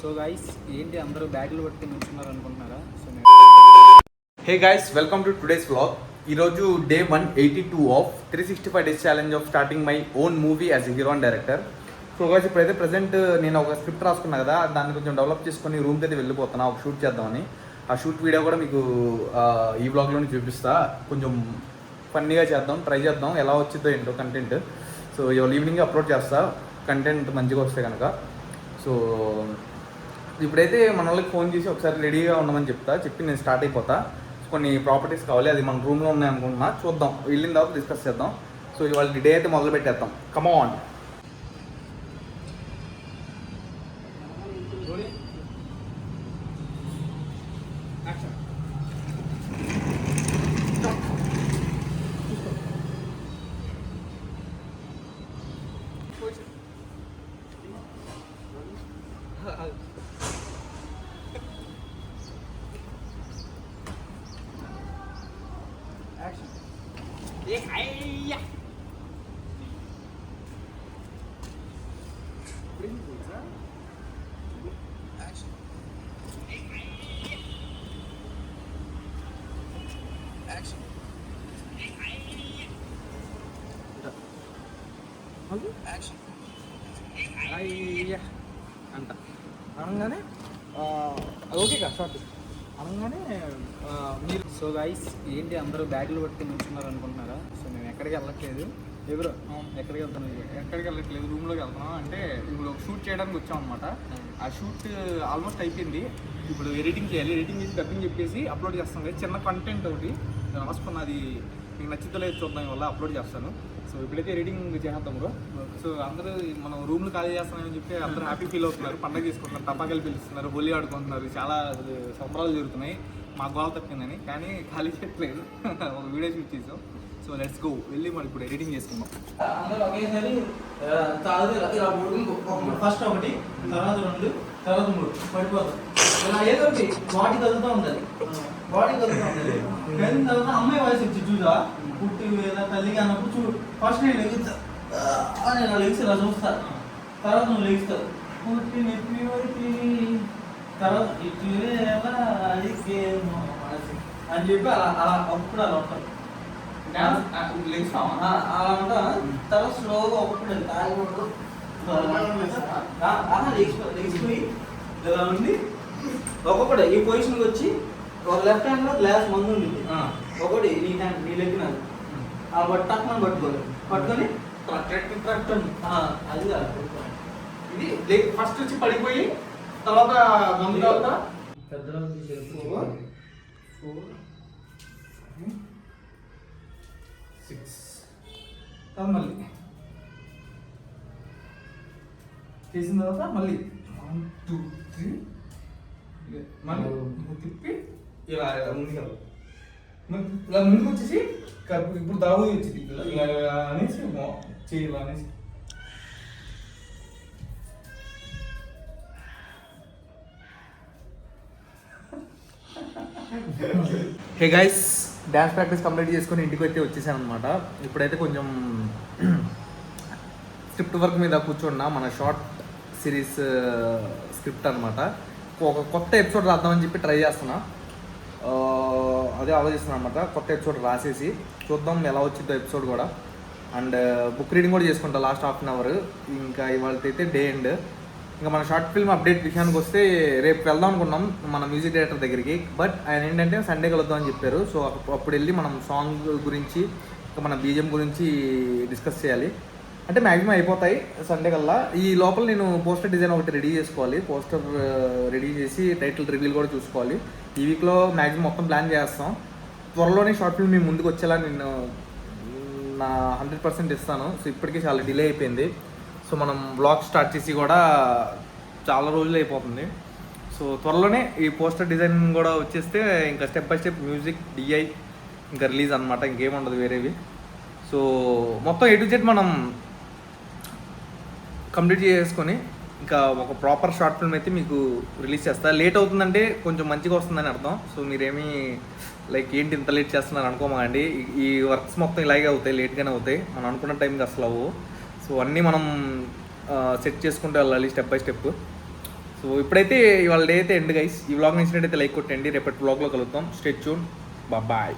So guys ఏంటి అందరూ బ్యాగులు పట్టుకుని నిల్చున్నారు అనుకుంటున్నారా? Hey guys, welcome to today's vlog. ఈరోజు day 182 of 365 days challenge of starting my own movie as a hero and director. So guys, ఇప్పుడైతే ప్రజెంట్ నేను ఒక స్క్రిప్ట్ రాసుకున్నా కదా, దాన్ని కొంచెం డెవలప్ చేసుకొని రూమ్కి అయితే వెళ్ళిపోతున్నా ఒక షూట్ చేద్దామని. ఆ షూట్ వీడియో కూడా మీకు ఈ వ్లాగ్లోనే చూపిస్తా. కొంచెం ఫన్నీగా చేద్దాం, ట్రై చేద్దాం, ఎలా వచ్చిందో ఏంటో కంటెంట్. సో ఇవాళ ఈవినింగ్ అప్లోడ్ చేస్తా కంటెంట్ మంచిగా వస్తే కనుక. సో ఇప్పుడైతే మన వాళ్ళకి ఫోన్ చేసి ఒకసారి రెడీగా ఉండమని చెప్పి నేను స్టార్ట్ అయిపోతా. కొన్ని ప్రాపర్టీస్ కావాలి, అది మన రూమ్లో ఉన్నాయి అనుకుంటున్నా. చూద్దాం, వెళ్ళిన తర్వాత డిస్కస్ చేద్దాం. సో ఇవాళ డే అయితే మొదలు పెట్టేద్దాం. Come on. అంట అనగానే ఓకే కదా షార్ట్ అనగానే మీరు. సో గైస్ ఏంటి అందరూ బ్యాగులు పట్టుకుని నిల్చున్నారు అనుకుంటున్నారా? సో మేము ఎక్కడికి వెళ్ళట్లేదు. ఎవరు ఎక్కడికి వెళ్తున్నాం? ఎక్కడికి వెళ్ళట్లేదు, రూమ్లోకి వెళ్తున్నాం. అంటే ఇప్పుడు షూట్ చేయడానికి వచ్చాం అనమాట. ఆ షూట్ ఆల్మోస్ట్ అయిపోయింది. ఇప్పుడు ఎడిటింగ్ చేయాలి, ఎడిటింగ్ చేసి డబ్బింగ్ చెప్పేసి అప్లోడ్ చేస్తాం. చిన్న కంటెంట్ ఒకటి నేను రాసుకున్నది, మీకు నచ్చితే లేదు చూద్దాం, వల్ల అప్లోడ్ చేస్తాను. సో ఇప్పుడైతే ఎడిటింగ్ చేద్దాం బ్రో. సో అందరూ మనం రూమ్లు ఖాళీ చేస్తామని చెప్పి అందరూ హ్యాపీ ఫీల్ అవుతున్నారు, పండగ చేసుకుంటున్నారు, టపాకాయలు పిలుస్తున్నారు, హోలీ ఆడుకుంటున్నారు, చాలా సంబరాలు జరుగుతున్నాయి. మా గోల తప్పిందని, కానీ ఖాళీ చేయట్లేదు. ఒక వీడియో షూట్ చేసాం. సో లెట్స్ గో, వెళ్ళి మనం ఇప్పుడు ఎడిటింగ్ చేసుకుందాం. అందరూ ఒకేసారి ఫస్ట్ ఒకటి, తర్వాత రెండు, తర్వాత మూడు పడిపోతాం. ఇలా ఏదో ఒకటి బాడీ కదులుతూ ఉంటుంది, బాడీ కదులుతూ ఉంటుంది. కానీ తర్వాత అమ్మాయి వయసు వచ్చి చూసా, పుట్టి లేదా తల్లిగా అన్నప్పుడు చూడు. ఫస్ట్ నేను లెగుస్తా, నేను లెగిసి ఇలా చూస్తా, తర్వాత నువ్వు లెగిస్తావు. పుట్టి నెప్పి వరకు తర్వాత అని చెప్పి అలా అలా అప్పుడు అలా ఉంటాం. అలా ఉంటా. తర్వాత స్లోగా ఒకప్పుడు లెగిసిపోయి ఇలా ఉండి ఒక్కొక్కటి ఈ పొజిషన్కి వచ్చి ఒక లెఫ్ట్ హ్యాండ్లో గ్లాస్ మందు ఉంటుంది, ఒకటి నీ హ్యాండ్ నీ లెగ్ నాకు ఆ టక్మని పట్టుకొని అది ఇది ఫస్ట్ వచ్చి పడిపోయి తర్వాత మందు తర్వాత పెద్దలో 4 6 మళ్ళీ చేసిన తర్వాత మళ్ళీ 1 2 3 మళ్ళీ తిప్పి ఇలా ముందుకు వచ్చేసి ఇప్పుడు దావు వచ్చింది ఇలా అనేసి చేయాలి అనేసి. Hey guys, dance practice complete చేసుకొని ఇంటికి అయితే వచ్చేసాను అనమాట. ఇప్పుడైతే కొంచెం స్క్రిప్ట్ వర్క్ మీద కూర్చున్నా. మన షార్ట్ సిరీస్ స్క్రిప్ట్ అనమాట. ఒక కొత్త ఎపిసోడ్ రాద్దామని చెప్పి ట్రై చేస్తున్నా. అదే ఆలోచిస్తున్నాను అనమాట. కొత్త ఎపిసోడ్ రాసేసి చూద్దాం ఎలా వచ్చిందో ఎపిసోడ్ కూడా. అండ్ బుక్ రీడింగ్ కూడా చేసుకుంటా లాస్ట్ హాఫ్ అన్ అవర్. ఇంకా ఇవాళ అయితే డే ఎండ్. ఇంకా మన షార్ట్ ఫిల్మ్ అప్డేట్ విషయానికి వస్తే రేపు వెళ్దాం అనుకున్నాం మన మ్యూజిక్ డైరెక్టర్ దగ్గరికి. బట్ ఆయన ఏంటంటే సండే కలుద్దాం అని చెప్పారు. సో అప్పుడు వెళ్ళి మనం సాంగ్ గురించి, ఇంకా మన బీజిఎం గురించి డిస్కస్ చేయాలి. అంటే మ్యాక్సిమం అయిపోతాయి సండే కల్లా. ఈ లోపల నేను పోస్టర్ డిజైన్ ఒకటి రెడీ చేసుకోవాలి. పోస్టర్ రెడీ చేసి టైటిల్ రివీల్ కూడా చూసుకోవాలి. ఈ వీక్లో మ్యాక్సిమం మొత్తం ప్లాన్ చేస్తాం. త్వరలోనే షార్ట్ ఫిల్మ్ మీ ముందుకు వచ్చేలా నేను నా 100% ఇస్తాను. సో ఇప్పటికీ చాలా డిలే అయిపోయింది. సో మనం బ్లాగ్ స్టార్ట్ చేసి కూడా చాలా రోజులు అయిపోతుంది. సో త్వరలోనే ఈ పోస్టర్ డిజైన్ కూడా వచ్చేస్తే ఇంకా step by step music DI ఇంకా రిలీజ్ అనమాట. ఇంకేముండదు వేరేవి. సో మొత్తం A to Z మనం కంప్లీట్ చేసుకొని ఇంకా ఒక ప్రాపర్ షార్ట్ ఫిల్మ్ అయితే మీకు రిలీజ్ చేస్తా. లేట్ అవుతుందంటే కొంచెం మంచిగా వస్తుందని అర్థం. సో మీరేమీ లైక్ ఏంటి ఇంత లేట్ చేస్తున్నారు అనుకోమాకండి. ఈ వర్క్స్ మొత్తం ఇలాగే అవుతాయి, లేట్గానే అవుతాయి. మనం అనుకున్న టైంకి అసలు అవ్వవు. సో అన్నీ మనం సెట్ చేసుకుంటూ వెళ్ళాలి step by step. So so ఇప్పుడైతే ఇవాళ డే అయితే ఎండ్ గైస్. ఈ వ్లాగ్ నచ్చినట్టయితే లైక్ కొట్టండి. రేపటి వ్లాగ్లో కలుగుతాం. Stay tune. బాయ్.